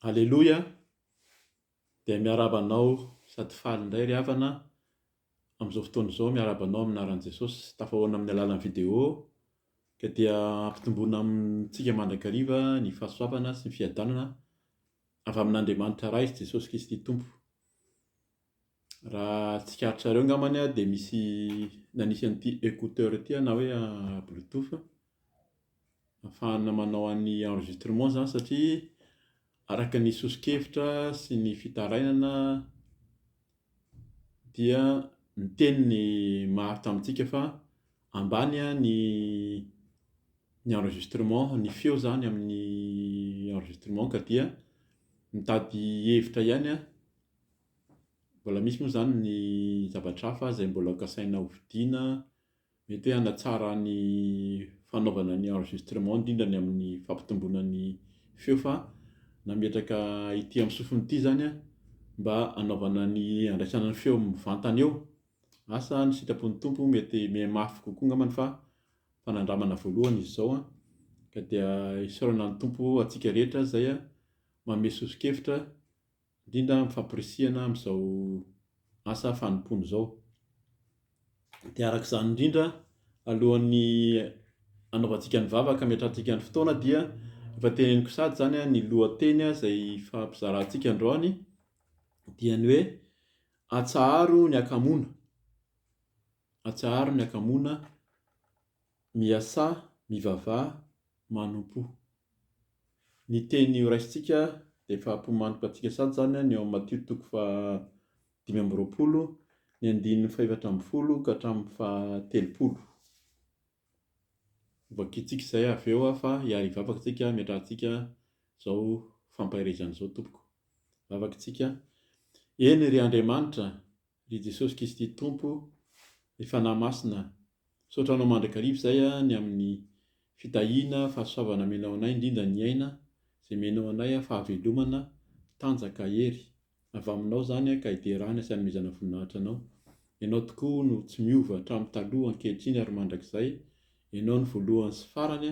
Alleloia, dia miaraba anao sady faly indray ry havana amin'izao fotoana izao miaraba anao amin'ny anaran'i Jesosy tafahoana amin'ny alalan'ny vidéo ka dia ampitomboana amintsika mandrakariva ny fahasoavana sy ny fiadanana avy amin'Andriamanitra iray Jesosy Kristy Tompo. Raha tsikaritsareo ngamany dia misy nanisy an'ity écouteur ity na hoe bluetooth ahafahana manao an'ny enregistrement zany satria araka ny sosikevitra sy ny fitarainana dia ny teniny maritra amintsika fa ambany ny enregistrement, ny feo zany amin'ny enregistrement ka dia mitady hevitra ihany mbola misy moa zany ny zavatra hafa izay mbola kasaina hovidiana, mety hoe hanatsara ny fanaovana ny enregistrement indrindra ny amin'ny fampitomboana ny feo fa nametraka ity amin'ny sofiny ity zany mba hanaovana ny andraisana ny feo mivantana eo. Asa ny sitrapon'ny tompo mety mihamafy kokoa ngamany fa fanandramana voalohany izy zao ka dia isaorana ny tompo atsika rehetra zay manome sosikevitra indrindra mifampirisihana amin'izao asa fanompony zao. Dia arak'izany indrindra alohan'ny anaovantsika ny vava ka metrantsika ny fotoana dia efa teneniko sady zany ny lohateny izay fampizarantsika androany dia ny hoe ATSAHARO ny HAKAMOANA. ATSAHARO ny HAKAMOANA, MIASÀ, MIVAVAHA, MANOMPOA. Ny teny horaisitsika dia efa hampimanoko antsika sady zany ny eo amin'ny Matio 5:20 ny 2:40 ka hatramin'ny 30. Vakitsika izay avy eo fa hiary vavakantsika miatrantsika zao fampahirizana zao tompoko. Vavakantsika. Eny ry Andriamanitra, ry Jesosy Kristy Tompo, ry fanahy masina, saotranao mandrakariva izay ny amin'ny fitahiana fahasoavana menao anay indrindra ny aina izay menao anay fahavelomana tanjaka hery avy aminao zany ka hiderahana sy hanomezana voninahitra anao. Ianao tokoa no tsy miova hatramin'ny taloha ankehitriny ary mandrakizay. Ianao ny voalohany sy farany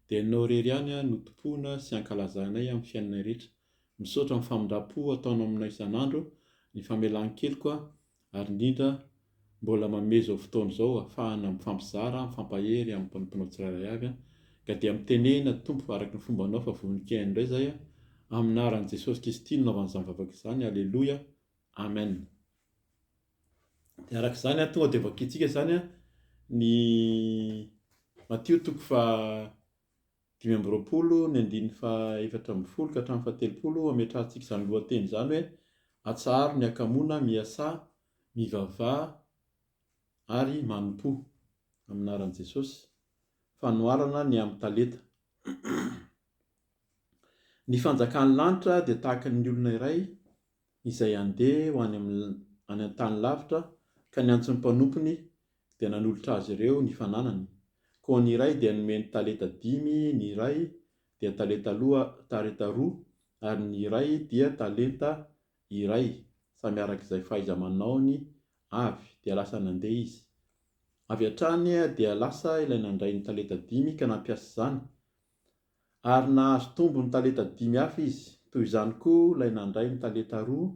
dia ianao rery ihany no tompoana sy ankalazanay amin'ny fiainanay rehetra. Misaotra amin'ny famindrapo ataonao aminay isan'andro, ny famelan-keloka ary indrindra mbola manome izao fotoana izao ahafahana mifampizara, mifampahery amin'ny mpanomponao tsirairay avy ka dia mitenena tompo araka ny fombanao fa vonin-kely indray izay amin'ny anaran'i Jesosy Kristy no naovan'izany vavaka izany. Alleloia, amen. Dia arak'izany tonga dia vakitsika zany ny Matio 5:20 ny 2:40 ka hatramin'ny 30 ametrantsika izany lohateny izany hoe ATSAHARO ny HAKAMOANA, MIASÀ, MIVAVAHA ary MANOMPOA amin'ny anaran'i Jesosy. Fanoharana ny amin'ny talenta. Ny fanjakan'ny lanitra dia tahaka ny olona iray izay andeha ho any an-tany lavitra ka ny antson'ny mpanompony dia nanolotra azy ireo ny fananany. Koa ny iray dia nomeny talenta 5, ny iray dia talenta 2 ary ny iray dia talenta 1. Samy arak'izay fahaiza-manaony avy dia lasa nandeha izy. Avy hatrany dia lasa ilay nandray ny talenta 5 ka nampiasa izany ary nahazo tombo ny talenta 5 hafa izy. Toy izany koa ilay nandray ny talenta 2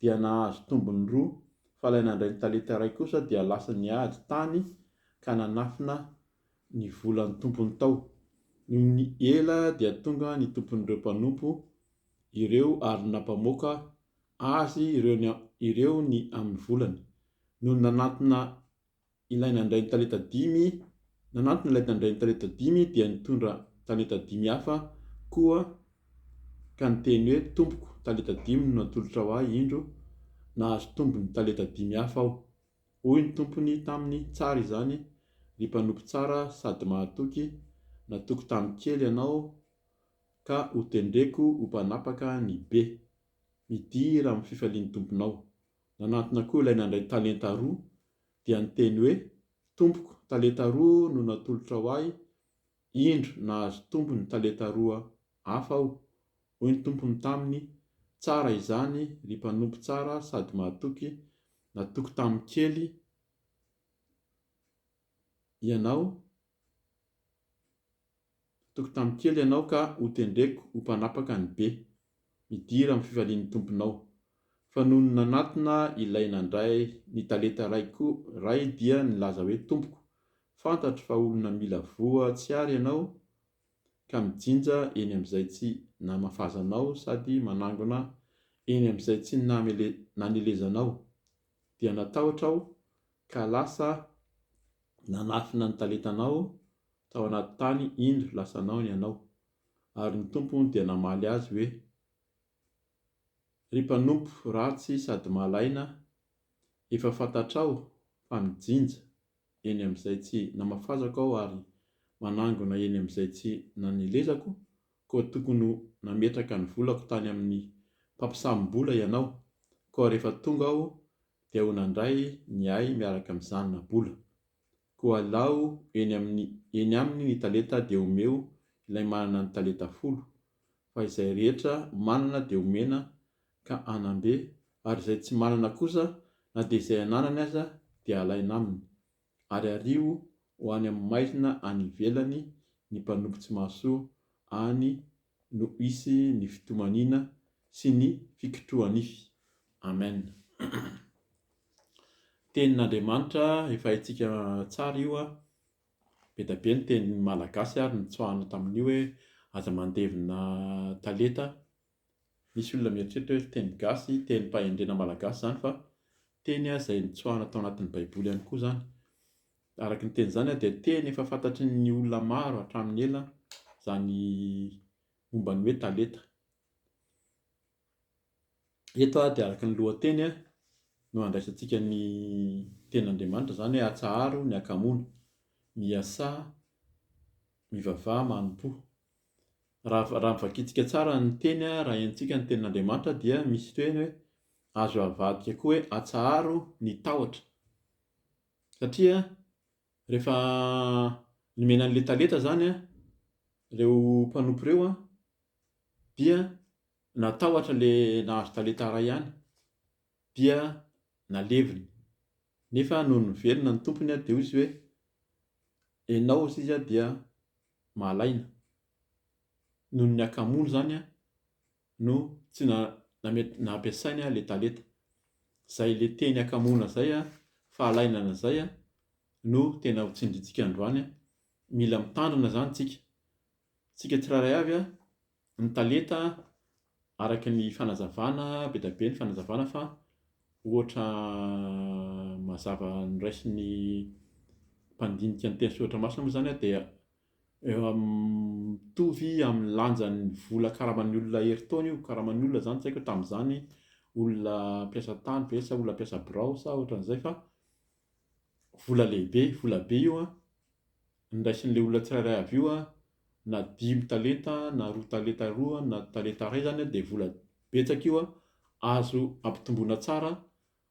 dia nahazo tombony 2 fa ilay nandray ny talenta 1 kosa dia lasa niady tany ka nanafina ny volan'ny tompony tao. Ny ela dia tonga ny tompon'ireo mpanompo ireo ary nampamoaka azy ireo ny amin'ny volany. Noho nanantona ilay nandray ny talenta 5 dia nitondra talenta 5 hafa koa ka niteny hoe tompoko, talenta 5 no natolotra ho ahy indro, nahazo tombony talenta 5 hafa aho. Hoy ny tompony taminy, tsara izany ry mpanompo tsara sady mahatoky, natoky tamin'ny kely ianao ka hotendreko ho mpanapaka ny be. Midira amin'ny fifalian'ny tomponao. Nanantona koa ilay nandray talenta 2 dia niteny hoe tompoko, talenta 2 no natolotra ho ahy, indro nahazo tombony talenta 2 hafa aho. Hoy ny tompony taminy, tsara izany ry mpanompo tsara sady mahatoky, natoky tamin'ny kely ianao ka hotendreko ho mpanapaka ny be. midira amin'ny fifalian'ny tomponao. Fa noho ny nanatona ilay nandray ny talenta ray dia nilaza hoe tompoko, fantatro fa olona mila voa tsy ary ianao ka mijinja eny amin'izay tsy namafazanao sady manangona eny amin'izay tsy nanelezanao, dia natahotra aho ka lasa nanafina ny talentanao tao anaty tany indro lasanao ny ianao. Ary ny tompony dia namaly azy hoe, ry mpanompo ratsy sady malaina, efa fantatrao fa mijinja eny amin'izay tsy namafazako aho ary manangona eny amin'izay tsy nanelezako, koa tokony nametraka ny volako tany amin'ny mpampisambola ianao, koa rehefa tonga aho dia ho nandray ny ahy miaraka amin'ny zanona-bola. Koa alao eny aminy ny talenta dia omeo ilay manana ny talenta 10, fa izay rehetra manana dia omena ka anambe, ary izay tsy manana kosa na dia izay ananany aza dia alaina aminy. Ary ario ho any amin'ny maizina any ivelany ny mpanompo tsy mahasoa, any no hisy ny fitomaniana sy ny fikitohanify. Amen. Tenin'Andriamanitra efa haintsika tsara io a, be da be ny teny malagasy ary nitsoahana tamin'io hoe aza mandevina talenta. Misy olona mieritreritra hoe teny gasy, teny mpahendrena malagasy zany, fa teny izay nitsoahana tao anatin'ny baiboly ihany koa zany. Araka ny teny zany dia teny efa fantatry ny olona maro hatramin'ny ela zany momba ny hoe talenta. Eto dia araka ny lohateny no andraisantsika ny tenin'Andriamanitra zany hoe ATSAHARO ny HAKAMOANA, MIASÀ, MIVAVAHA, MANOMPOA. Raha mivakitsika tsara ny teny, raha hentsika ny tenin'Andriamanitra dia misy teny hoe azo avadika koa hoe ATSAHARO ny tahotra. Satria rehefa nomena an'ilay talenta zany ireo mpanompo ireo dia natahotra ilay nahazo talenta ray ihany dia naleviny, nefa noho ny velona ny tompony dia hoy izy hoe ianao hozy izy dia malaina. Noho ny hakamoana zany no tsy nampiasainy ilay talenta. Izay ilay teny hakamoana zay fahalainana zay no tena ho tsindrintsika androany. Mila mitandrina zany tsika tsirairay avy ny talenta araka ny fanazavana, be da be ny fanazavana, fa ohatra mazava niraisin'ny mpandinika ny teny soratra masina moa zany dia mitovy amin'ny lanjan'ny vola karaman'ny olona herintaona io. Karaman'ny olona zany tsy haiko tamin'izany olona mpiasa tany ve sa olona mpiasa birao sa ohatran'izay, fa vola lehibe, vola be io niraisin'ilay olona tsirairay avy io na 5 talenta na 2 talenta 2 na talenta 1 zany dia vola betsaka io azo ampitomboina tsara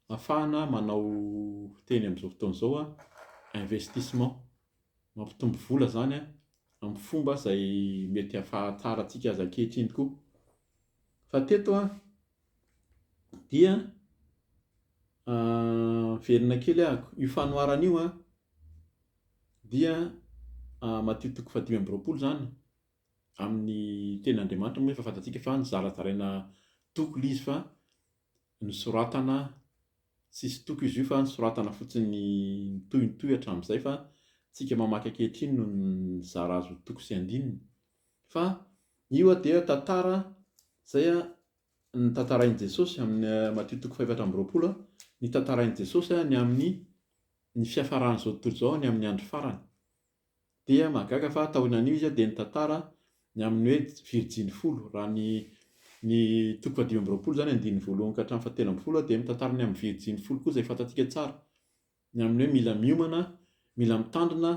ahafahana manao teny amin'izao fotoana izao investissement, mampitombo vola zany amin'ny fomba izay mety ahafahatsara antsika azy ankehitriny koa. Fa teto dia verina kely io fanoharana io dia Mateo 5:20 zany amin'ny tenin'Andriamanitra moa efa fantatsika fa nizarazaraina toko izy, fa nisoratana tsisy toko izy io fa nisoratana fotsiny nitohy hatramin'izay, fa tsika mamaky ankehitriny no nizara azo toko sy andininy. Fa io dia tantara zay nitantarain'i Jesosy amin'ny Mateo 5:20, ny tantarain'i Jesosy ny amin'ny ny fiafarany zao tontolo izao ny amin'ny andro farany. Dia mahagaga fa taonan'io izy dia nitantara ny amin'ny hoe Virginy 10, raha ny 5:20 zany 9 ka hatramin'ny 17 dia mitantara ny amin'ny Virginy 10 koa izay fantatsika tsara, ny amin'ny hoe mila miomana, mila mitandrina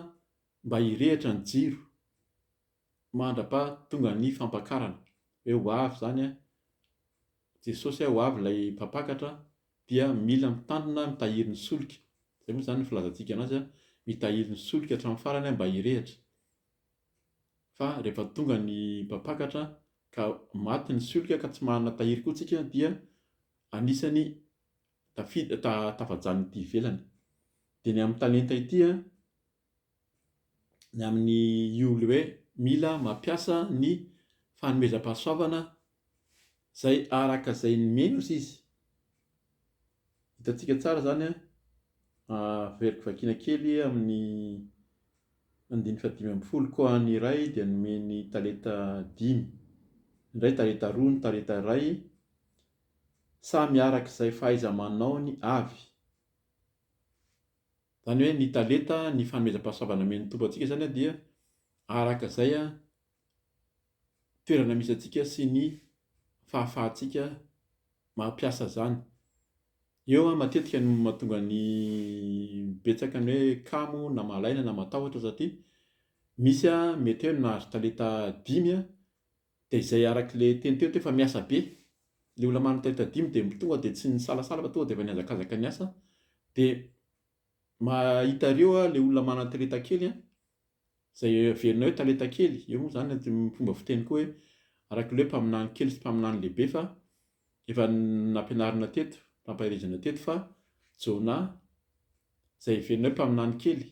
mba hirehitra ny jiro mandra-pahatonga ny fampakarana. Hoe ho avy zany Jesosy ho avy ilay mpampakatra dia mila mitandrina mitahiry ny solika. Izay moa zany ny filazantsika anazy mitahiry ny solika hatramin'ny farany mba hirehitra. Fa rehefa tonga ny mpampakatra ka maty ny solika ka tsy manana tahiry koa tsika dia anisany tafajan'ny ity ivelany. Dia ny amin'ny talenta ity ny amin'ny io hoe mila mampiasa ny fanomezam-pahasoavana Zay araka zay nomeno izy. Hitantsika tsara zany veriko vakiana kely amin'ny 550 koa ny iray dia nomeny talenta 5, ny iray talenta 2, ny talenta 1, samy arak'izay fahaiza-manaony avy. Zany hoe ny talenta, ny fanomezam-pahasoavana men'ny tompo antsika zany dia arak'izay toerana misy antsika sy ny fahafahantsika mampiasa zany. Eo matetika no mahatonga ny betsaka ny hoe kamo na malaina na matahotra satria misy mety hoe nahazo talenta 5 dia izay arak'le teny teo fa miasa be. Le olona manana talenta 5 dia tonga dia tsy nisalasala fa tonga dia efa niazakazaka ny asa. Dia mahita reo le olona manana talenta kely izay averina hoe talenta kely. Eo moa zany ny fomba fiteny koa hoe arak'le hoe mpaminany kely sy mpaminany lehibe fa efa nampianarina teto, nampahirizana teto fa jona izay averina hoe mpaminany kely.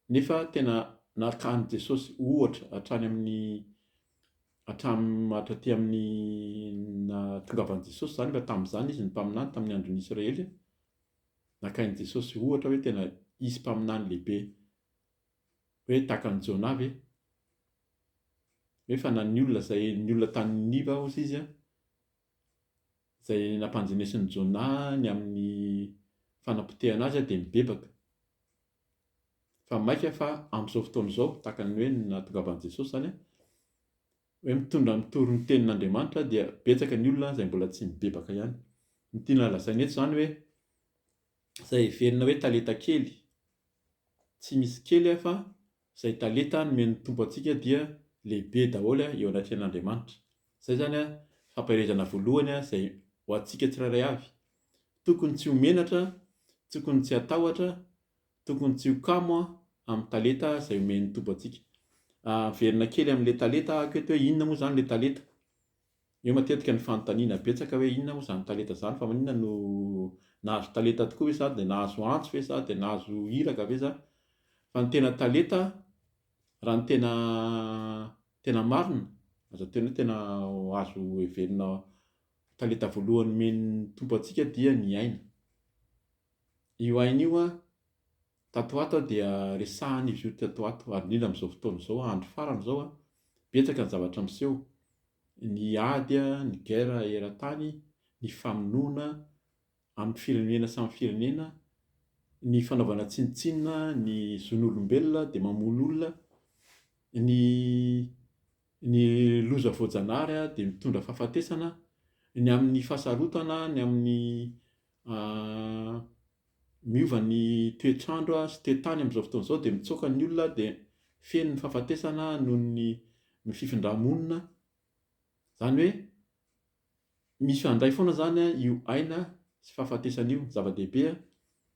Nefa tena nakahan Jesosy ohatra hatrany amin'ny hatraty amin'ny nahatongavan'i Jesosy zany fa tamin'izany izy ny mpaminany tamin'ny andron'ny Israely. Nakahin Jesosy ohatra hoe tena izy mpaminany lehibe hoe tahaka ny Jona ve? Hoe fa na ny olona tany Niva hozy izy izay nampanjenesin'ny Jona ny amin'ny fanapotehana azy dia mibebaka. Fa maika fa amin'izao fotoana izao tahaka ny hoe nahatongavan'i Jesosy zany hoe mitory ny tenin'Andriamanitra dia betsaka ny olona izay mbola tsy mibebaka ihany. Ny tiana lazaina eto zany hoe izay heverina hoe talenta kely, tsy misy kely fa izay talenta nomen'ny tompo antsika dia lehibe daholo eo anatrehan'Andriamanitra. Izay zany fampirisana voalohany izay ho antsika tsirairay avy. Tokony tsy ho menatra, tokony tsy hatahotra, tokony tsy ho kamo amin'ny talenta izay omen'ny tompo antsika. Verina kely amin'ilay talenta aketo hoe inona moa zany ilay talenta. Eo matetika ny fanontaniana betsaka hoe inona moa zany talenta zany, fa inona no nahazo talenta tokoa ve sa dia nahazo antso ve sa dia nahazo iraka ve sa. Fa ny tena talenta raha ny tena marina azo tena hoe tena azo heverina talenta voalohany men'ny tompo antsika dia ny aina. Io aina io tato ato dia resahana izy io tato ato, ary indrindra amin'izao fotoana izao andro farany izao betsaka ny zavatra miseho. Ny ady, ny guerre eran-tany, ny famonoana amin'ny firenena samy firenena, ny fanaovana tsinitsinina, ny zon'olombelona dia mamono olona, ny loza voajanahary dia mitondra fahafatesana, ny amin'ny fasarotana, ny amin'ny miova ny toetrandro sy toetany amin'izao fotoana izao dia mitsoaka ny olona dia feno ny fahafatesana noho ny fifindra-monina. Zany hoe misy handray foana zany io aina sy fahafatesana io, zava-dehibe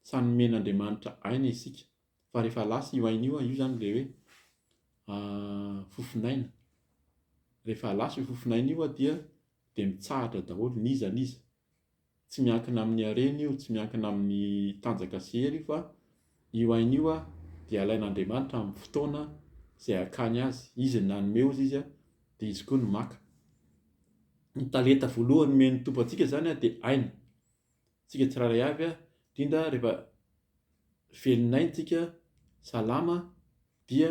sanomen'Andriamanitra aina isika. Fa rehefa lasa io aina io zany ilay hoe fofinaina. Rehefa lasa io fofinaina io dia mitsahatra daholo n'iza n'iza. Tsy miankina amin'ny harena io, tsy miankina amin'ny tanjaka sy hery io fa io aina io dia alain'Andriamanitra amin'ny fotoana izay hakany azy. Izy ny nanome ozy izy dia izy koa no maka. Ny talenta voalohany men'ny tompo antsika zany dia aina. Tsika tsirairay avy indrindra rehefa velon'aintsika salama dia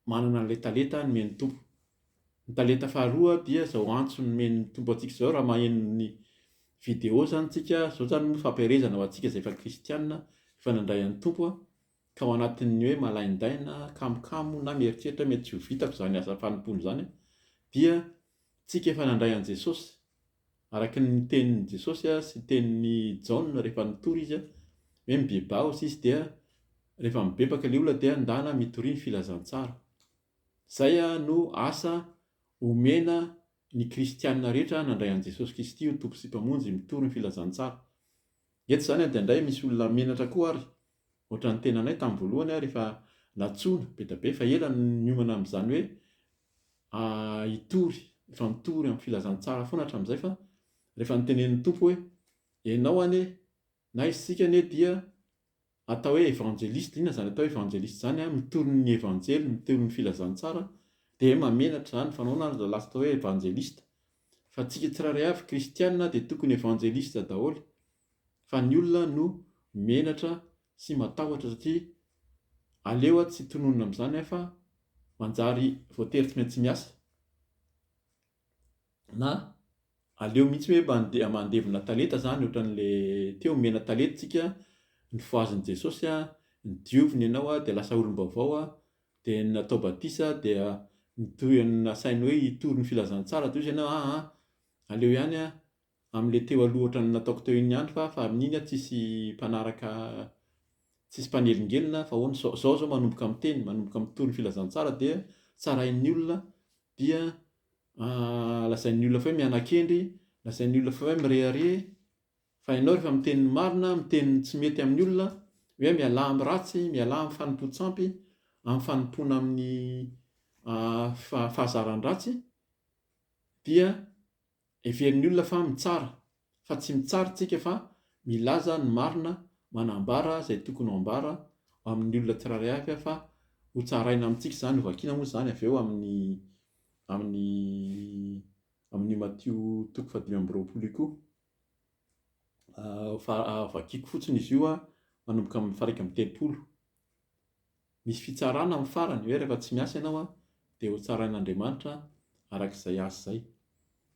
manana an'ilay talenta nomen'ny tompo. Ny talenta faharoa dia izao antso nomen'ny tompo antsika izao raha maheno ny vidéo zany tsika. Izao zany fampiarezana ho antsika izay efa kristianina efa nandray an'ny tompo ka ao anatin'ny hoe malain-daina, kamokamo na mieritreritra mety tsy ho vitako izany asa fanompony zany dia tsika efa nandray an'i Jesosy. Araka ny tenin'i Jesosy sy tenin'ny Jaona rehefa nitory izy hoe mibeba hozy izy dia rehefa mibebaka ilay olona dia andana mitory ny filazantsara. Izay no asa omena ny kristianina rehetra nandray an'i Jesosy Kristy ho tompo sy mpamonjy mitory ny filazantsara. Eto zany dia indray misy olona menatra koa ary ohatran'ny tenanay tamin'ny voalohany rehefa natsoina be da be fa ela niomana amin'izany hoe hitory, efa mitory amin'ny filazantsara foana hatramin'izay fa rehefa nitenen'ny tompo hoe ianao anie na isika anie dia atao hoe evangelista. Inona zany atao evangelista zany mitory ny evanjely, mitory ny filazantsara dia mamenatra zany fa anao na lasa atao hoe evangelista Fa tsika tsiraray avy kristianina dia tokony evanjelista daholo. Fa ny olona no menatra sy matahotra satria aleo tsy tononona amin'izany fa manjary voatery tsy maintsy miasa. Na aleo mihitsy hoe mandevina talenta zany ohatran'le teo mena talenta tsika ny foazin' Jesosy ny dioviny ianao dia lasa olom-baovao dia natao batisa dia nasainy hoe hitory ny filazantsara dia izy ianao aleo ihany amin'le teo aloha ohatran'ny nataoko teo iny ihany fa amin'iny tsisy mpanaraka tsisy mpanelingelina fa hono zao manomboka miteny manomboka mitory ny filazantsara dia tsarain'ny olona dia lazain'ny olona fa hoe mianan-kendry, lazain'ny olona fa hoe mirehare, fa ianao rehefa miteny marina, miteny tsy mety amin'ny olona, hoe miala amin'ny ratsy, miala amin'ny fanompo-tsampy, amin'ny fanompoana amin'ny fahazaran-dratsy, dia heverin'ny olona fa mitsara, fa tsy mitsara tsika fa milaza ny marina, manambara izay tokony ho ambara amin'ny olona tsiraray avy fa ho tsaraina amintsika zany, ho vakiana moa zany avy eo amin'ny Matio 5:20 vakiako fotsiny izy io manomboka amin'ny 1:30. Misy fitsarana amin'ny farany hoe rehefa tsy miasa ianao dia ho tsarain'Andriamanitra arak'izay azy izay.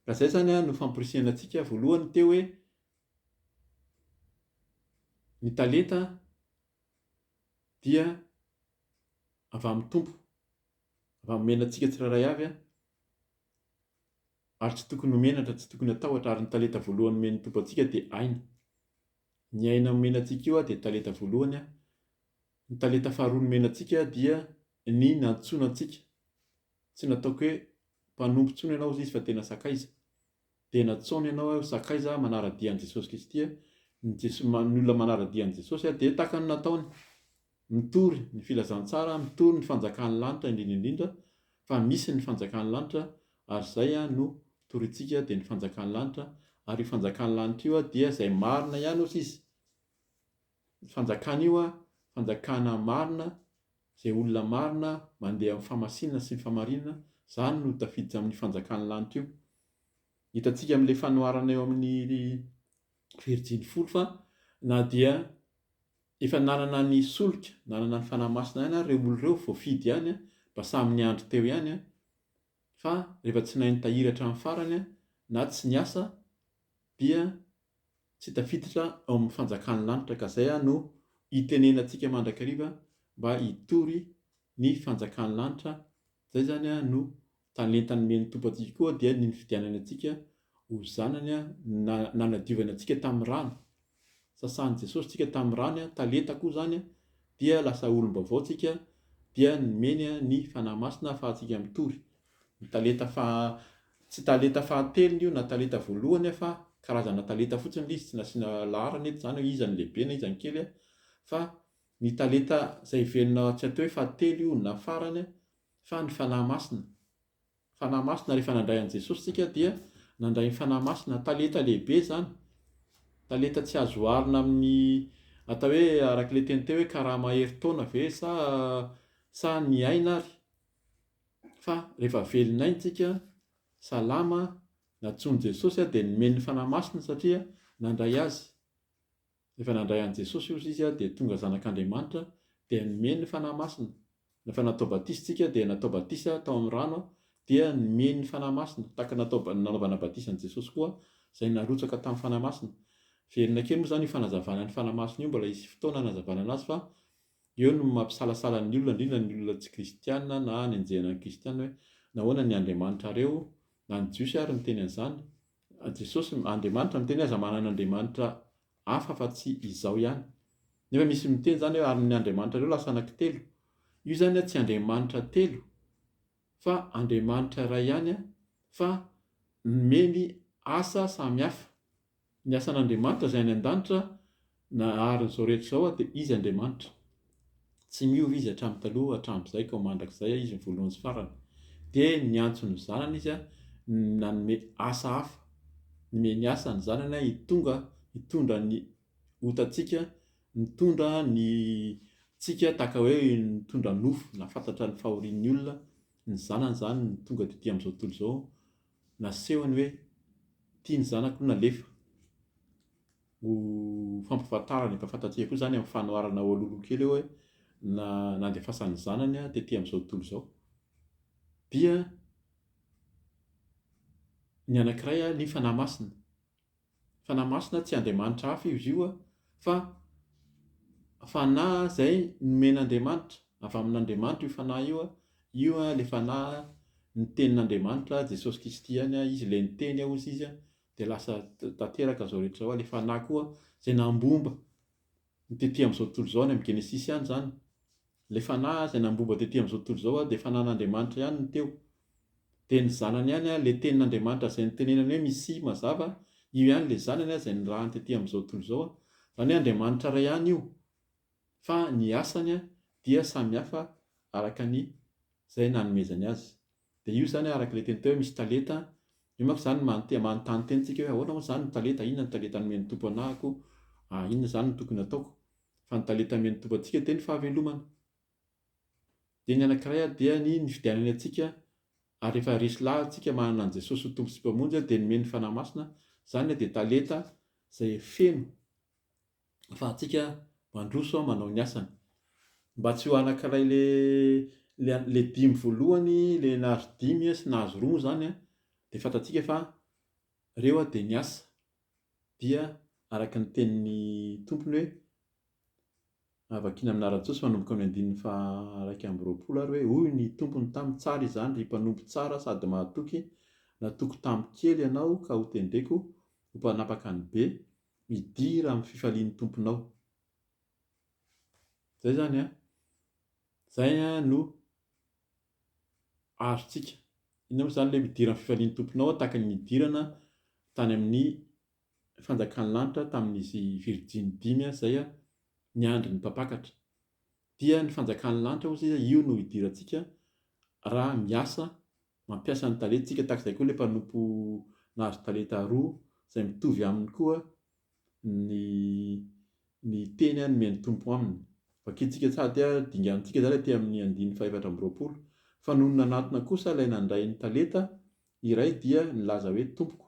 Ka izay zany no famporisihana antsika voalohany teo hoe ny talenta dia avy amin'ny Tompo, avy amin'ny menantsika tsiraray avy ary tsy tokony ho menatra, tsy tokony hatahotra, ary ny talenta voalohany men'ny Tompo antsika dia aina. Ny aina menantsika io dia talenta voalohany. Ny talenta faharoa menantsika dia ny nantsoina antsika. Tsy nataoko hoe mpanompo ntsony ianao izy fa tena sakaiza. Dia natsaona ianao ho sakaiza manara-dia an'i Jesosy Kristy. Ny olona manara-dia an'i Jesosy dia tahaka ny nataony, mitory ny filazantsara, mitory ny fanjakan'ny lanitra indrindra, fa misy ny fanjakan'ny lanitra ary izay no torintsika dia ny fanjakan'ny lanitra, ary io fanjakan'ny lanitra io dia izay marina ihany ozy izy. Fanjakana io fanjakana marina, izay olona marina mandeha amin'ny famasinana sy ny famarinana, izany no tafiditra amin'ny fanjakan'ny lanitra io. Hitantsika amin'ilay fanoharana eo amin'ny Virjiny folo fa na dia efa nanana ny solika, nanana ny fanahy masina ihany ireo olona ireo voafidy ihany mba samy niandry teo ihany fa rehefa tsy nahay nitahiry hatramin'ny farany na tsy niasa dia tsy tafiditra ao amin'ny fanjakan'ny lanitra. Ka izay no itenenantsika mandrakariva mba hitory ny fanjakan'ny lanitra. Izay zany no talentany men'ny Tompo antsika koa dia ny fidianany antsika ho zanany nanadiovana antsika tamin'ny rano. Sasan'i Jesosy tsika tamin'ny rano, talenta koa zany dia lasa olom-baovao tsika dia nomeny ny fanahy masina ahafahantsika mitory. Ny talenta tsy talenta fahatelony io na talenta voalohany fa karazana talenta fotsiny izy, tsy nasiana laharana eto zany hoe iza ny lehibe na iza ny kely fa ny talenta izay iverina tsy atao hoe fahatelo io na farany fa ny fanahy masina. Fanahy masina rehefa nandray an'i Jesosy tsika dia nandray ny fanahy masina, talenta lehibe zany. Talenta tsy azo oharina amin'ny atao hoe arak'ilay teny teo hoe karama herintaona ve sa ny aina ary. Fa rehefa velon'aina tsika, salama, natsoin'i Jesosy dia nomeny ny fanahy masina satria nandray azy. Rehefa nandray an'i Jesosy izy dia tonga zanak'Andriamanitra dia nomeny ny fanahy masina. Rehefa natao batisa tsika dia natao batisa tao amin'ny rano dia nomeny ny fanahy masina. Tahaka nanaovana batisa an'i Jesosy koa izay narotsaka tamin'ny fanahy masina. Verina kely moa zany io fanazavana ny fanahy masina io, mbola hisy fotoana hanazavana anazy fa eo no mampisalasala ny olona, indrindra ny olona tsy kristianina na ny anjehana ny kristianina hoe nahoana ny Andriamanitra reo na ny jiosy ary miteny an'izany. Jesosy Andriamanitra miteny aza manana Andriamanitra hafa fa tsy izao ihany. Nefa misy miteny zany hoe ary ny Andriamanitra reo lasa anankitelo. Io zany tsy Andriamanitra telo fa Andriamanitra iray ihany fa nomeny asa samihafa. Ny asan'Andriamanitra izay any an-danitra na arin'izao rehetra izao dia izy Andriamanitra. Tsy miova izy hatramin'ny taloha hatramin'izay ka ho mandrakizay izy ny voalohany sy farany. Dia ny antony ny zanany izy nanome asa hafa. Nomeny ny asa ny zanany hitondra ny hotantsika, mitondra ny tsika tahaka hoe mitondra nofo na fantatra ny fahorian'ny olona. Ny zanany zany tonga tetỳ amin'izao tontolo izao nasehony hoe tiany zanako nalefa. Ho fampifantarana empafantatsika koa zany amin'ny fanoharana ololo kely eo hoe nandefasan'ny zanany tetỳ amin'izao tontolo izao. Dia ny anankiray ny fanahy masina. Fanahy masina tsy Andriamanitra hafa izy io fa fanahy izay nomen'Andriamanitra, avy amin'Andriamanitra io fanahy io. Io ilay fanahy ny tenin'Andriamanitra Jesosy Kristy ihany izy ilay niteny hozy izy dia lasa tanteraka izao rehetra izao. Ilay fanahy koa izay nambomba tetỳ amin'izao tontolo izao, any amin'ny Genesisy ihany zany. Ilay fanahy izay nambomba tetỳ amin'izao tontolo izao dia fanan'Andriamanitra ihany ny teo. Dia ny zanany ihany ilay tenin'Andriamanitra izay nitenenany hoe misy mazava, io ihany ilay zanany izay nirahany tetỳ amin'izao tontolo izao. Zany hoe Andriamanitra iray ihany io, fa ny asany dia samihafa araka ny izay nanomezany azy. Dia io zany araka ilay teny teo hoe misy talenta. Io manko zany manontany tentsika hoe ahoana moa zany ny talenta, inona ny talenta nomen'ny tompo anahako, inona zany no tokony ataoko. Fa ny talenta nomen'ny tompo antsika dia ny fahavelomana. Dia ny anankiray dia ny nifidianany antsika, ary rehefa resy lahy antsika manana an' Jesosy ho tompo sy mpamonjy dia nomeny fanahy masina. Zany dia talenta izay feno ahafahantsika mandroso manao ny asany. Mba tsy ho anankiray le dimy voalohany, le nahazo dimy sy nahazo roa zany dia fantatsika fa ireo dia ny asa. Dia araka ny tenin'ny tompony hoe vakiana amin'anaran'i manomboka amin'ny 120 ary hoe hoy ny tompony tamin'ny tsara izany ry mpanompo tsara sady mahatoky, natoko tamin'ny kely ianao ka ho tendreko ho mpanapaka ny be, midira amin'ny fifalian'ny tomponao. Zay zany zay no azontsika. Inona moa zany ilay midira amin'ny fifalian'ny tomponao, tahaka ny nidirana tany amin'ny fanjakan'ny lanitra tamin'izy Virjiny 5 izay niandry ny mpampakatra. Dia ny fanjakan'ny lanitra hozy io no hidirantsika raha miasa mampiasa ny talentsika, tahaka izay koa ilay mpanompo nahazo talenta roa izay mitovy aminy koa ny teny nomen'ny tompo aminy. Vakintsika sady dingantsika zany aty amin'ny 2:420. Fa noho ny nanatona kosa ilay nandray ny talenta iray dia nilaza hoe tompoko,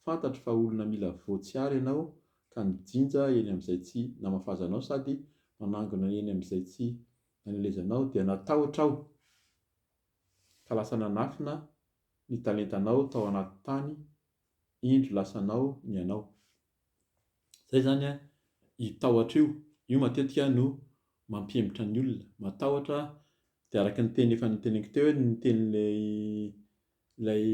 fantatro fa olona mila voatsiary ianao ka nijinja eny amin'izay tsy namafazanao sady manangona eny amin'izay tsy nanelezanao dia natahotra aho ka lasa nanafina ny talentanao tao anaty tany, indro lasanao ny anao. Zay zany hitahotra io matetika no mampiembotra ny olona. Matahotra dia araka ny teny efa niteneniko teo hoe ny tenin'ilay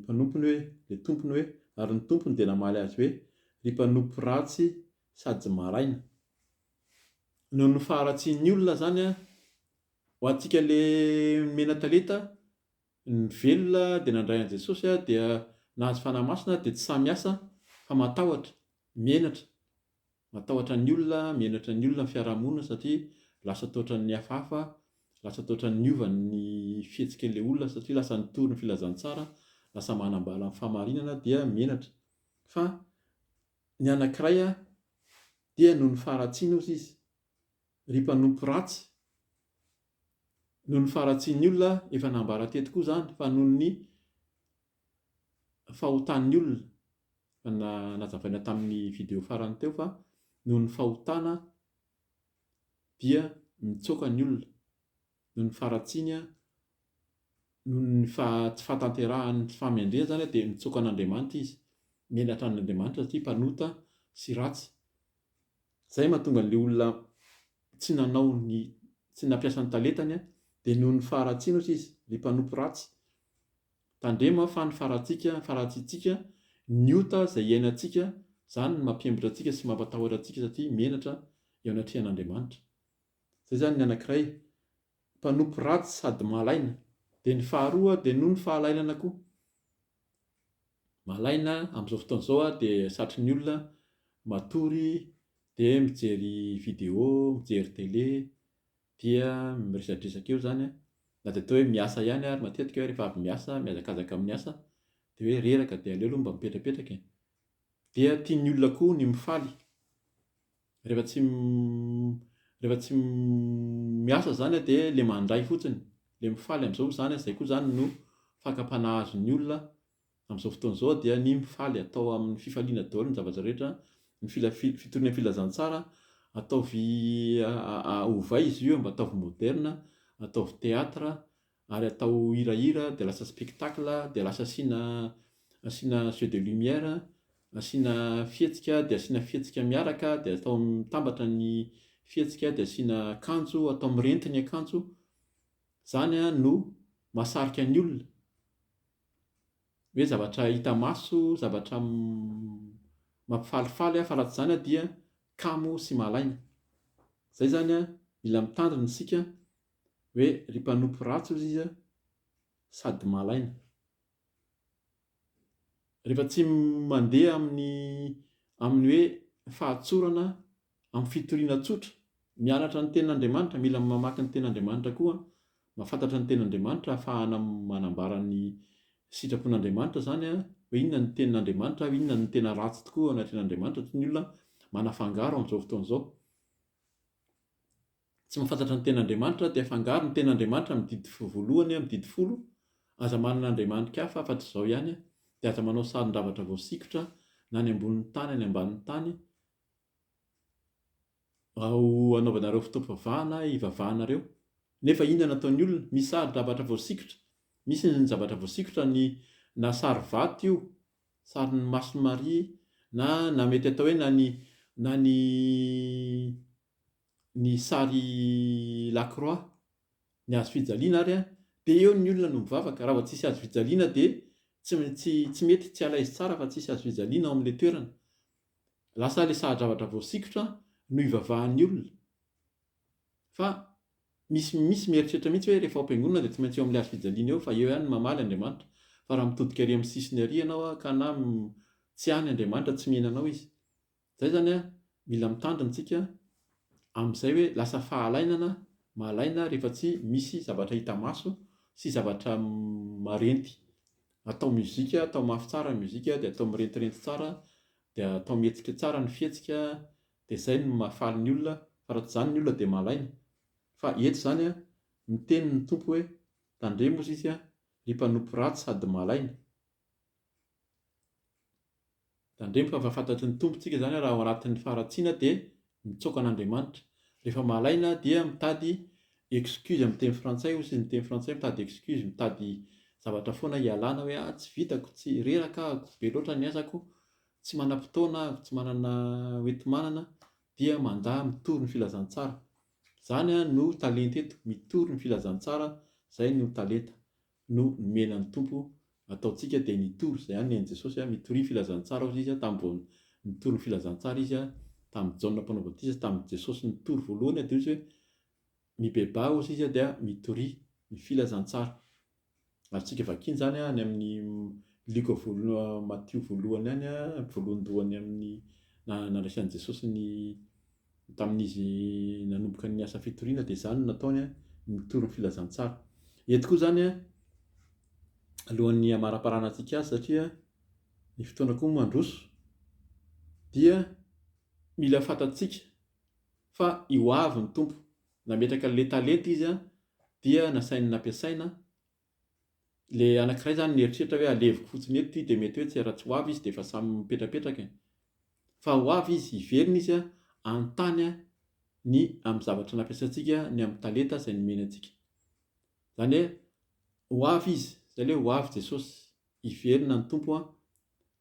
mpanompony hoe ilay tompony hoe ary ny tompony dia namaly azy hoe ry mpanompo ratsy sady maraina. Noho ny faharatsian'ny olona zany ho antsika ilay mena talenta, ny velona dia nandray an' Jesosy dia nahazo fanahy masina dia tsy samy asa fa matahotra, menatra. Matahotra ny olona, menatra ny olona amin'ny fiarahamonina satria lasa totra ny hafahafa, lasa totra ny ovan'ny fihetsik'ilay olona satria lasa nitory ny filazantsara, lasa manambala amin'ny fahamarinana dia menatra. Fa ny anankiray dia noho ny faharatsiana hozy izy, ry mpanompo ratsy. Noho ny faharatsian'ny olona efa nambara teto koa zany fa noho ny fahotan'ny olona, nazavaina tamin'ny video farany teo fa noho ny fahotana dia mitsoaka ny olona. Noho ny faharatsiany, noho ny tsy fahatanterahany, tsy fahamendrena zany dia mitsoaka an'Andriamanitra izy, menatra an'Andriamanitra satria mpanota sy ratsy. Zay mahatonga an'ilay olona tsy nampiasa ny talentany dia noho ny faharatsiana hozy izy, ry mpanompo ratsy. Tandremo fa ny faharatsiantsika, ny ota izay iainantsika, zany no mampiembotra antsika sy mampatahotra antsika satria menatra eo anatrehan'Andriamanitra. Zay zany ny anankiray, mpanompo ratsy sady malaina. Dia ny faharoa dia noho ny fahalainana koa. Malaina amin'izao fotoana izao dia satry ny olona matory dia mijery video, mijery télé, dia miresadresaka eo zany na dia atao hoe miasa ihany ary matetika hoe rehefa avy miasa, mihazakazaka amin'ny asa dia hoe reraka dia aleo aloha mba mipetrapetraka. Dia tian'ny olona koa ny mifaly. Rehefa tsy miasa zany dia ilay mandray fotsiny, ilay mifaly amin'izao zany izay koa zany no fakapana azon'ny olona Amin'izao fotoana izao dia ny mifaly atao amin'ny fifaliana daholo ny zavatra rehetra, ny fitoriana filazantsara ataovy ovay izy io mba ataovy moderna, ataovy teatra ary atao hirahira dia lasa spectacle dia lasa asiana jeu de lumière, asiana fihetsika dia asiana fihetsika miaraka dia atao mitambatra ny fihetsika dia asiana akanjo, atao mirenty ny akanjo. Zany no mahasarika ny olona hoe zavatra hita maso, zavatra mampifalifaly fa raha tsy zany dia kamo sy malaina. Zay zany mila mitandrina isika hoe ry mpanompo ratsy izy sady malaina. Rehefa tsy mandeha amin'ny hoe fahatsorana amin'ny fitoriana tsotra, mianatra ny tenin'Andriamanitra, mila mamaky ny tenin'Andriamanitra koa, mahafantatra ny tenin'Andriamanitra ahafahana manambara ny sitrapon'Andriamanitra zany hoe inona ny tenin'Andriamanitra, inona ny tena ratsy tokoa anatrehan'Andriamanitra, tsy ny olona manafangaro amin'izao fotoana izao. Tsy mahafantatra ny tenin'Andriamanitra dia afangaro ny tenin'Andriamanitra amin'ny didy voalohany, amin'ny didy 10, aza manana andriamanitra hafa afa-tsy izao ihany, dia aza manao sarin-davatra voasikotra na ny ambonin'ny tany na ny ambanin'ny tany ao anaovanareo fotoam-pivavahana hivavahanareo. Nefa inona nataon'ny olona? Misy sarin-davatra voasikotra, misy ny zavatra voasikotra na sary vato io, sarin'ny mason'ny Maria, na mety atao hoe na ny sary lakroa, ny hazo fijaliana ary dia eo ny olona no mivavaka. Raha vao tsisy hazo fijaliana dia tsy mety, tsy alaizy tsara fa tsisy hazo fijaliana ao amin'ilay toerana. Lasa ilay sarin-javatra voasikotra no hivavahan'ny olona. Fa misy mieritreritra mihitsy hoe rehefa am-piangonana dia tsy maintsy eo amin'ilay hazo fijaliana eo fa eo ihany mamaly Andriamanitra. Fa raha mitodika ery amin'ny sisiny ery ianao ka na tsy hany Andriamanitra, tsy mihinanao izy. Zay zany mila mitandrina isika amin'izay hoe lasa fahalainana, mahalaina rehefa tsy misy zavatra hita maso sy zavatra marenty. Atao muzika, atao mafy tsara ny muzika, dia atao mirentirenty tsara, dia atao mihetsika tsara ny fihetsika, dia zay no mahafaly ny olona. Fa raha tsy zany ny olona dia malaina. Fa eto zany miteny ny tompo hoe tandremo izy ry mpanompo ratsy sady malaina. Tandremo fa fantatry ny tompontsika zany raha ao anatin'ny faharatsiana dia mitsoaka an'Andriamanitra. Rehefa malaina dia mitady excuse amin'ny teny frantsay, hoy izy ny teny frantsay, mitady excuse, mitady zavatra foana hialana hoe tsy vitako, tsy reraka, be loatra ny asako, tsy manam-potoana, tsy manana hoenti-manana, dia mandahy mitory ny filazantsara. Zany no talenta eto, mitory ny filazantsara, zay no talenta no menan'ny tompo ataontsika dia nitory. Zay ihany ny Jesosy mitory filazantsara hozy izy tamin'ny nitory ny filazantsara izy tamin'ny Jaona mpanao batisa, tamin'ny Jesosy nitory voalohany dia izy hoe mibeba hozy izy dia mitory ny filazantsara. Ary tsika vakiny zany any amin'ny Luka Matteo voalohany any, voalohan-dohany amin'ny nandraisan'i Jesosy tamin'izy nanomboka ny asa fitoriana dia zany no nataony mitory ny filazantsara. Eto koa zany alohan'ny hamara-parana antsika azy satria ny fotoana koa mandroso, dia mila fantatsika fa io avy ny tompo nametraka le talenta izy dia nasainy nampiasaina. Le anankiray zany nieritreritra hoe aleviko fotsiny eto dia mety hoe tsy raha tsy ho avy izy dia efa samy mipetrapetraka. Fa ho avy izy, hiverina izy antany ny amin'ny zavatra nampiasantsika, ny amin'ny talenta izay nomeny antsika. Zany hoe ho avy izy, zay ilay ho avy Jesosy, hiverina ny tompo.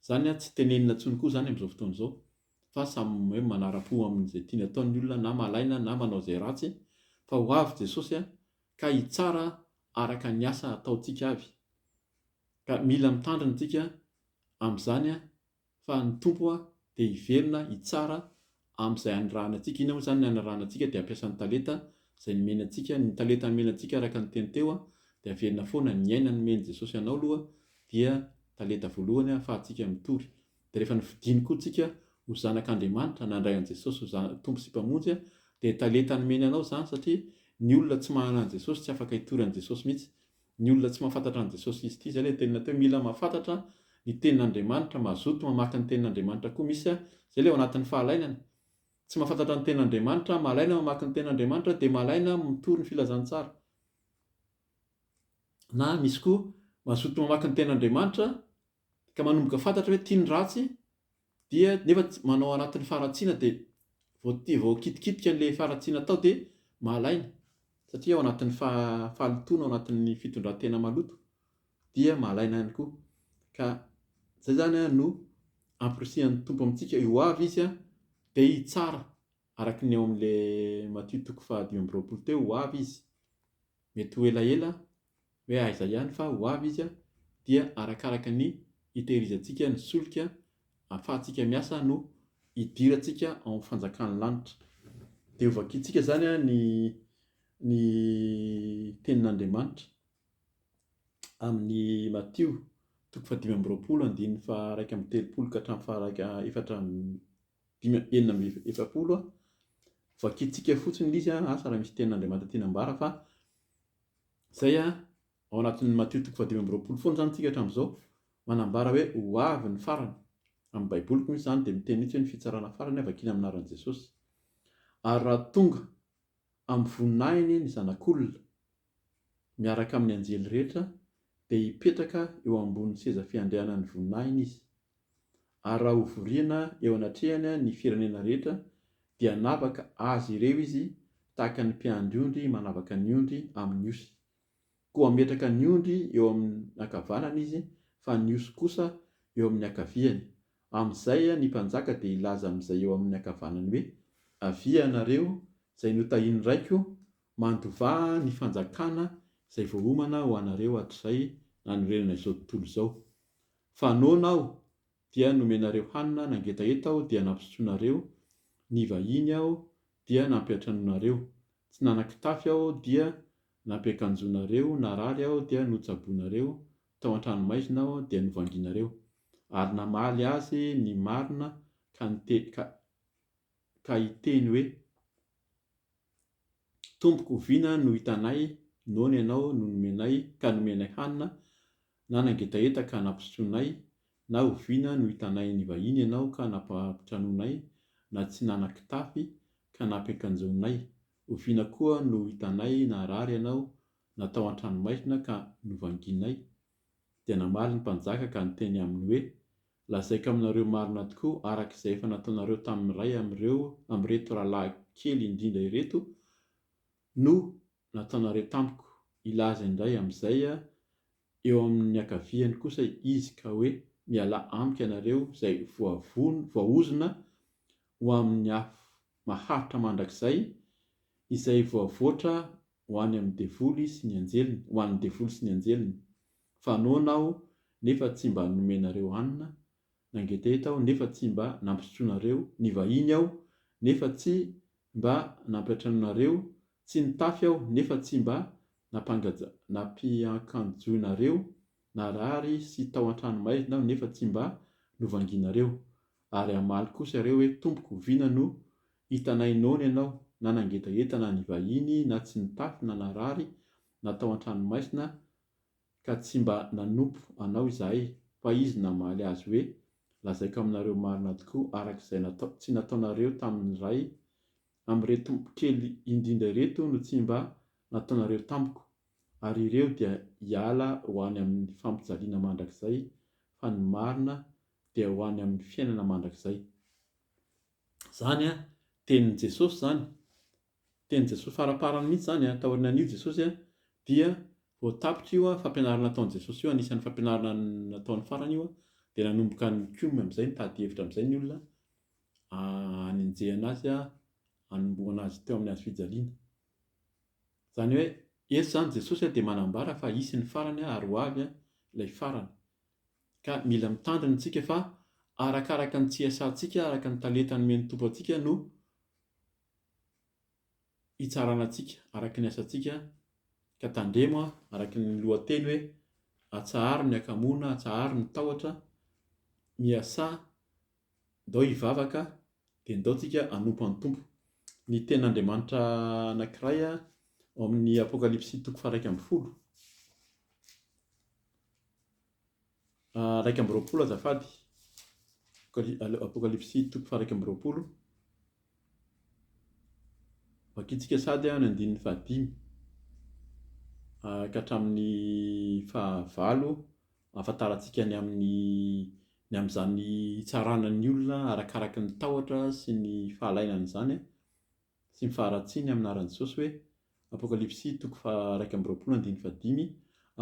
Zany tsy tenenina intsony koa zany amin'izao fotoana izao, fa samy hoe manara-po amin'izay tiany ataon'ny olona, na malaina na manao izay ratsy, fa ho avy Jesosy ka hitsara araka ny asa ataontsika avy. Ka mila mitandrina antsika amin'izany fa ny tompo dia hiverina, hitsara amin'izay anirahana antsika. Inona moa zany ny anirahana antsika? Dia ampiasa ny talenta izay nomeny antsika. Ny talenta nomeny antsika araka ny teny teo dia averina foana ny aina nomeny Jesosy anao aloha, dia talenta voalohany ahafahantsika mitory. Dia rehefa nividiny koa tsika ho zanak'Andriamanitra, nandray an'i Jesosy ho tompo sy mpamonjy, dia talenta nomeny anao zany, satria ny olona tsy manana an'i Jesosy tsy afaka hitory an'i Jesosy mihitsy. Ny olona tsy mahafantatra an'i Jesosy izy ity, zay ilay teny natao mila mahafantatra ny tenin'Andriamanitra, mazoto mamaky ny tenin'Andriamanitra koa. Misy zay ilay ao anatin'ny fahalainana, tsy mahafantatra ny tenin'Andriamanitra, malaina mamaky ny tenin'Andriamanitra dia malaina mitory ny filazantsara. Na misy koa mazoto mamaky ny tenin'Andriamanitra ka manomboka fantatra hoe tiany ratsy dia nefa manao anatin'ny faratsiana dia vao kitikitika an'le faratsiana tao dia mahalaina satria ao anatin'ny fahalotoana ao anatin'ny fitondran-tena maloto dia mahalaina ihany koa. Ka zay zany no ampirisihan'ny tompo amintsika io avy izy dia hitsara araka ny eo amin'le Matthieu 5:20 teo ho avy izy. Mety ho elaela hoe aiza ihany fa ho avy izy dia arakaraka ny hitehirizantsika ny solika ahafahantsika miasa no hidirantsika ao amin'ny fanjakan'ny lanitra. Dia hovakintsika zany ny tenin'Andriamanitra amin'ny Matthieu 5:20-1:30 ka hatramin'ny 4:4. Vakintsika fotsiny izy asa raha misy tenin'Andriamanitra tiana ambara fa zay ao anatin'ny Matthieu 5:20 foana zany tsika hatramin'izao manambara hoe ho avy ny farany. Amin'ny baiboliko misy zany dia miteny mihitsy hoe ny fitsarana farany vakiana amin'ny anaran'i Jesosy. Ary raha tonga amin'ny voninahiny ny zanak'olona miaraka amin'ny anjely rehetra dia hipetraka eo ambonin'ny seza fiandrianan'ny voninahiny izy. Ary raha hovoriana eo anatrehany ny firenena rehetra dia hanavaka azy ireo izy tahaka ny mpiandry ondry manavaka ny ondry amin'ny osy. Koa hametraka ny ondry eo amin'ny ankavanany izy fa ny osy kosa eo amin'ny ankaviany. Amin'izay ny mpanjaka dia ilaza amin'izay eo amin'ny ankavanany hoe avia anareo izay notahiny raiko mandovaha ny fanjakana izay voahomana ho anareo hatrizay nanorenana izao tontolo izao. Fa noana aho dia nomenareo hanina nangetaheta aho dia nampisotroanareo, ny vahiny aho dia nampiatranonareo, tsy nanan-kitafy aho dia nampiakanjonareo, narary aho dia notsaboanareo, tao an-tranomaizina aho dia novanginareo. Ary namaly azy ny marina ka hiteny hoe tompoko oviana no hitanay, noana ianao no nomenay ka nomenay hanina, na nangetaheta ka nampisotroanay, na oviana no hitanay ny vahiny ianao ka nampitranoanay, na tsy nanan-kitafy ka nampiakanjonay, oviana koa no hitanay narary ianao, na tao an-tranomaizina ka novanginay. Dia namaly ny mpanjaka ka niteny aminy hoe lazaiko aminareo marina tokoa arak'izay efa nataonareo tamin'ny ray amin'ireto rahalahy kely indrindra ireto no nataonareo tamiko. Ilaza indray amin'izay eo amin'ny ankaviany kosa izy ka hoe miala amika ianareo izay voahozona ho amin'ny afo maharitra mandrakizay izay voavoatra ho any amin'ny devoly sy ny anjeliny, ho an'ny devoly sy ny anjeliny. Fa noana aho nefa tsy mba nomenareo hanina, nangetaheta aho nefa tsy mba nampisotroanareo, ny vahiny aho nefa tsy mba nampiatranonareo, tsy nitafy aho nefa tsy mba nampiakanjonareo, narary sy tao an-tranomaizina aho nefa tsy mba novanginareo. Ary hamaly kosa ireo hoe tompoko oviana no hitanay, noana ianao, na nangetaheta na ny vahiny, na tsy nitafy na narary na tao an-tranomaizina ka tsy mba nanompo anao izahay. Fa izy namaly azy hoe lazaiko aminareo marina tokoa arak'izay tsy nataonareo tamin'ny ray amin'ireto kely indrindra ireto no tsy mba nataonareo tamiko. Ary ireo dia hiala ho any amin'ny fampijaliana mandrakizay, fa ny marina dia ho any amin'ny fiainana mandrakizay. Zany tenin'i Jesosy zany, tenin'i Jesosy faraparany mihitsy zany taorian'io Jesosy dia vao tapitra io fampianarana nataon'i Jesosy io, anisan'ny fampianarana nataony farany io dia nanomboka ny kioma amin'izay nitady hevitra amin'izay ny olona hanenjehana azy hanomboana azy teo amin'ny hazo fijaliana. Zany hoe eto zany Jesosy dia manambara fa hisy ny farany ary ho avy ilay farany. Ka mila mitandrina antsika fa arakaraka ny tsiasantsika, araka ny talenta nomen'ny Tompo antsika no hitsarana antsika, araka ny asantsika. Ka tandremo araka ny lohateny hoe atsaharo ny hakamoana, atsaharo ny tahotra, miasà, ndao hivavaka dia ndao tsika hanompo an'ny Tompo. Ny tenin'Andriamanitra anankiray ao amin'ny Apokalipsy 1:20, 1:20 azafady, Apokalipsy 1:20, vakintsika sady ny 5 ka hatramin'ny 9 ahafantarantsika ny amin'izany tsaranan'ny olona arakaraka ny tahotra sy ny fahalainany zany sy ny faharatsiany amin'aran'i Jesosy hoe Apokalipsy 1:25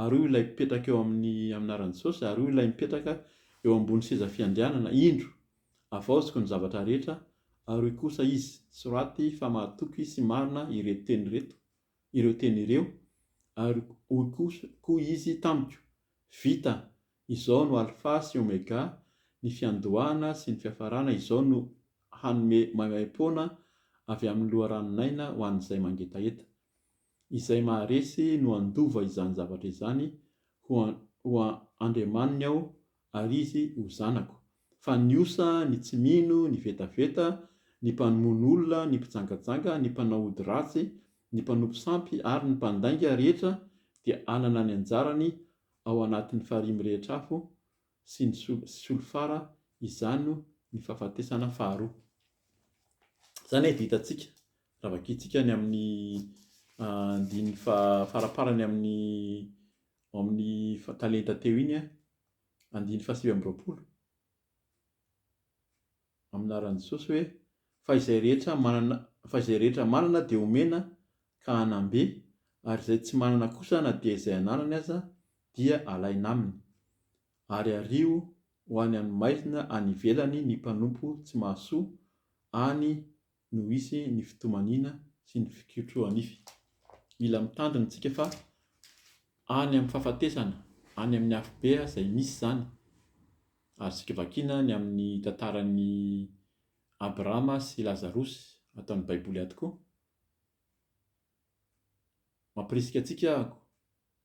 ary io ilay mipetraka eo amin'aran'i Jesosy ary io ilay mipetraka eo ambony seza fiandrianana indro avaoziko ny zavatra rehetra ary io kosa izy tsy raty fa mahatoky sy marina ireo teny ireo ary hoy koa izy tamiko vita izao no alfa sy omega ny fiandohana sy ny fiafarana izao no hanome maimai-poana avy amin'ny loharanonaina ho an'izay mangetaheta izay maharesy no andova izany zavatra izany ho andriamaniny aho ary izy ho zanako fa ny osa ny tsy mino ny vetaveta ny mpamono olona ny mpijangajanga ny mpanao ody ratsy ny mpanompo sampy ary ny mpandainga rehetra dia anana ny anjarany ao anatin'ny farihy rehetra afo sy ny solofara izany ny fahafatesana faharoa. Zany hitantsika raha vakitsika ny amin'ny andiny faraparany amin'ny talenta teo iny andiny 720 amin'aran'i Jesosy hoe fa izay rehetra manana dia omena ka hanambe ary izay tsy manana kosa na dia izay ananany aza dia alaina aminy ary ario ho any amin'ny maizina any ivelany ny mpanompo tsy mahasoa any no isy ny fitomanina sy ny fikotroanify. Mila mitandrina tsika fa any amin'ny fahafatesana any amin'ny afobe izay misy zany ary sika vakina ny amin'ny tantaran'ny Abrahama sy Lazarosy ataon'ny baiboly ato koa mampirisika antsika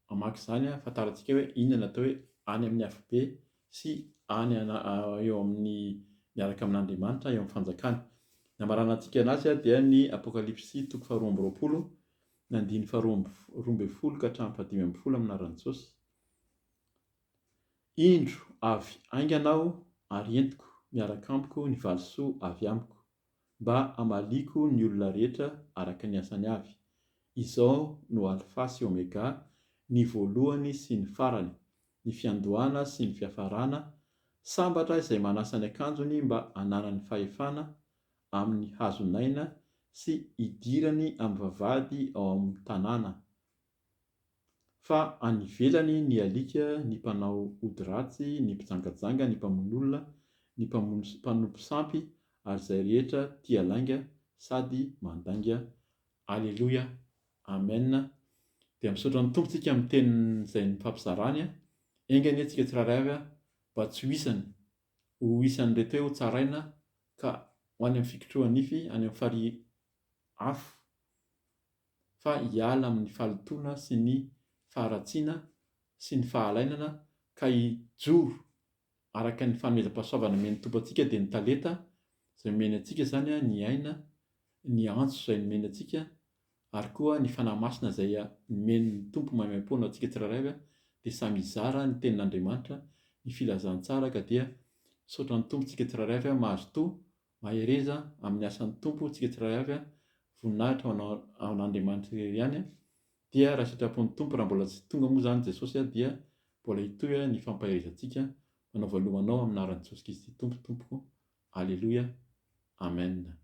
hamaky zany ahafantarantsika hoe inona atao hoe any amin'ny afobe sy any eo amin'ny miaraka amin'Andriamanitra eo amin'ny fanjakany. Ny hamarana antsika anazy dia ny Apokalipsy 2:20 ny andiny 12 ka hatramin'ny 15 amin'aran'i Jesosy. Indro avy ainganao ary entiko miaraka amiko ny valisoa avy amiko mba amaliko ny olona rehetra araka ny asany avy. Izao no alfa sy omega ny voalohany sy ny farany ny fiandohana sy ny fiafarana sambatra izay manasa ny akanjony mba hananany fahefana amin'ny hazonaina sy idirany amin'ny vavahady ao amin'ny tanàna fa any ivelany ny alika ny mpanao ody ratsy ny mpijangajanga ny mpamono olona ny mpanompo sampy ary izay rehetra tia lainga sady mandainga. Alleluia, amen. Dia misaotra ny tompontsika amin'ny tenin'izay mifampizarany engany antsika tsiraray avy mba tsy ho isan'irety hoe ho tsaraina ka ho any amin'ny fikotroanify any amin'ny farihy afo fa hiala amin'ny fahalotoana sy ny faharatsiana sy ny fahalainana ka hijoro araka ny fanomezam-pahasoavana men'ny tompo antsika dia ny talenta izay nomeny antsika zany ny aina ny antso izay nomeny antsika ary koa ny fanahy masina izay nomeny tompo maimai-poana antsika tsiraray avy dia samy hizara ny tenin'Andriamanitra ny filazantsara ka dia misaotra ny tompo tsika tsiraray avy mahazo toa mahereza amin'ny asan'ny tompo tsika tsiraray avy voninahitra ao an'Andriamanitra irery ihany dia raha sitrapon'ny tompo raha mbola tsy tonga moa zany Jesosy dia mbola hitoy ny fampaherezantsika manao voalomanao amin'aran'i Jesosy Kristy tompoko. Alleluia, amen.